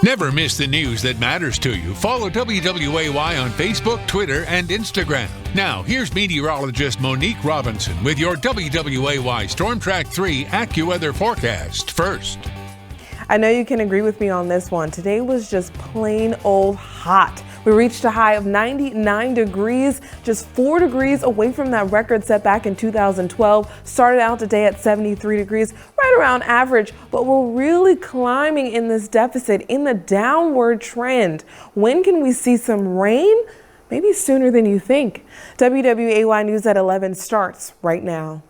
Never miss the news that matters to you. Follow WWAY on Facebook, Twitter, and Instagram. Now, here's meteorologist Monique Robinson with your WWAY Storm Track 3 AccuWeather forecast first. I know you can agree with me on this one. Today was just plain old hot. We reached a high of 99 degrees, just 4 degrees away from that record set back in 2012. Started out today at 73 degrees, right around average, but we're really climbing in this deficit, in the downward trend. When can we see some rain? Maybe sooner than you think. WWAY News at 11 starts right now.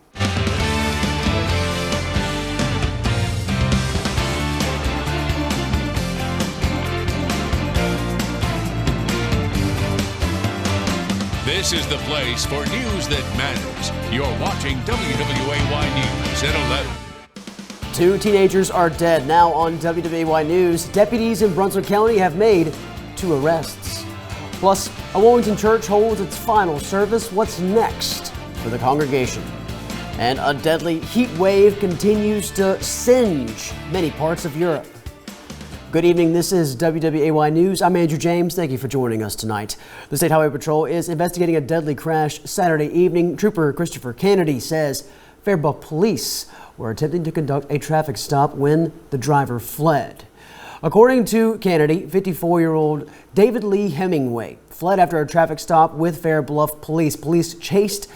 This is the place for news that matters. You're watching WWAY News at 11. 2 teenagers are dead. Now on WWAY News, deputies in Brunswick County have made 2 arrests. Plus, a Wilmington church holds its final service. What's next for the congregation? And a deadly heat wave continues to singe many parts of Europe. Good evening, this is WWAY News. I'm Andrew James. Thank you for joining us tonight. The State Highway Patrol is investigating a deadly crash Saturday evening. Trooper Christopher Kennedy says Faribault police were attempting to conduct a traffic stop when the driver fled. According to Kennedy, 54-year-old David Lee Hemingway fled after a traffic stop with Fair Bluff police. Police chased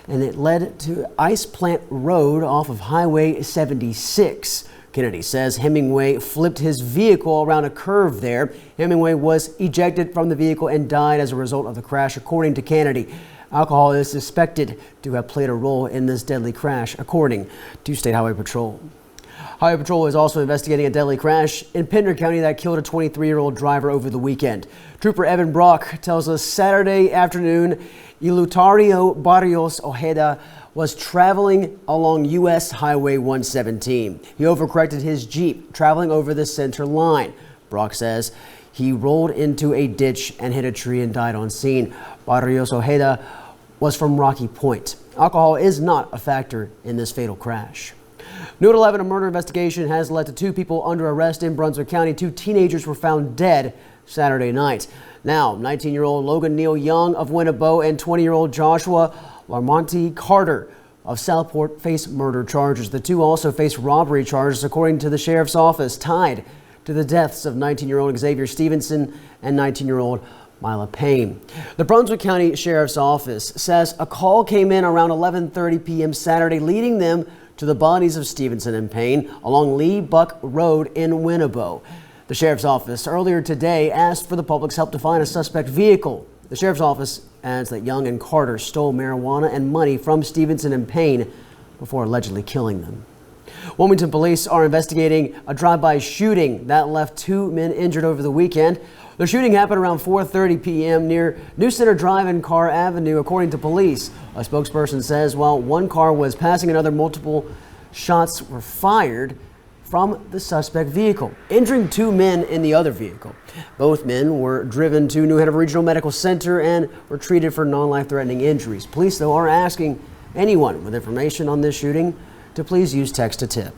and it led to Ice Plant Road off of Highway 76. Kennedy says Hemingway flipped his vehicle around a curve there. Hemingway was ejected from the vehicle and died as a result of the crash, according to Kennedy. Alcohol is suspected to have played a role in this deadly crash, according to State Highway Patrol. Highway Patrol is also investigating a deadly crash in Pender County that killed a 23-year-old driver over the weekend. Trooper Evan Brock tells us Saturday afternoon, Eleuterio Barrios Ojeda was traveling along U.S. Highway 117. He overcorrected his Jeep, traveling over the center line. Brock says he rolled into a ditch and hit a tree and died on scene. Barrios Ojeda was from Rocky Point. Alcohol is not a factor in this fatal crash. New at 11, a murder investigation has led to 2 people under arrest in Brunswick County. 2 teenagers were found dead Saturday night. Now, 19-year-old Logan Neal Young of Winnebago and 20-year-old Joshua Lamonte Carter of Southport face murder charges. The 2 also face robbery charges, according to the sheriff's office, tied to the deaths of 19-year-old Xavier Stevenson and 19-year-old Mila Payne. The Brunswick County Sheriff's Office says a call came in around 11:30 p.m. Saturday, leading them to the bodies of Stevenson and Payne along Lee Buck Road in Winnebago. The Sheriff's Office earlier today asked for the public's help to find a suspect vehicle. The Sheriff's Office adds that Young and Carter stole marijuana and money from Stevenson and Payne before allegedly killing them. Wilmington police are investigating a drive-by shooting that left 2 men injured over the weekend. The shooting happened around 4:30 p.m. near New Center Drive and Carr Avenue, according to police. A spokesperson says while one car was passing another, multiple shots were fired from the suspect vehicle, injuring 2 men in the other vehicle. Both men were driven to New Hanover Regional Medical Center and were treated for non-life-threatening injuries. Police, though, are asking anyone with information on this shooting to please use text to tip.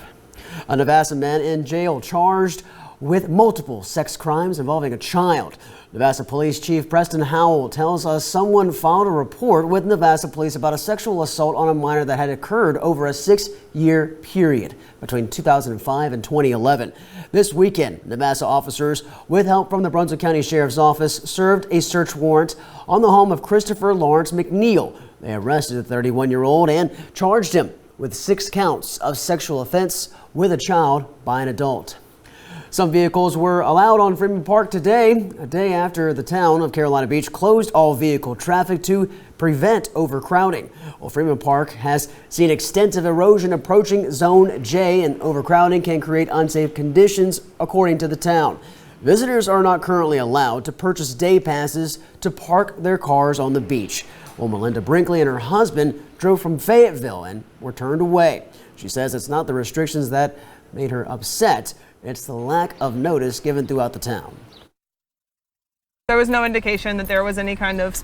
A Navassa man in jail charged with multiple sex crimes involving a child. Navassa Police Chief Preston Howell tells us someone filed a report with Navassa Police about a sexual assault on a minor that had occurred over a 6-year period between 2005 and 2011. This weekend, Navassa officers, with help from the Brunswick County Sheriff's Office, served a search warrant on the home of Christopher Lawrence McNeil. They arrested the 31-year-old and charged him with 6 counts of sexual offense with a child by an adult. Some vehicles were allowed on Freeman Park today, a day after the town of Carolina Beach closed all vehicle traffic to prevent overcrowding. Well, Freeman Park has seen extensive erosion approaching Zone J, and overcrowding can create unsafe conditions, according to the town. Visitors are not currently allowed to purchase day passes to park their cars on the beach. Well, Melinda Brinkley and her husband drove from Fayetteville and were turned away. She says it's not the restrictions that made her upset. It's the lack of notice given throughout the town. There was no indication that there was any kind of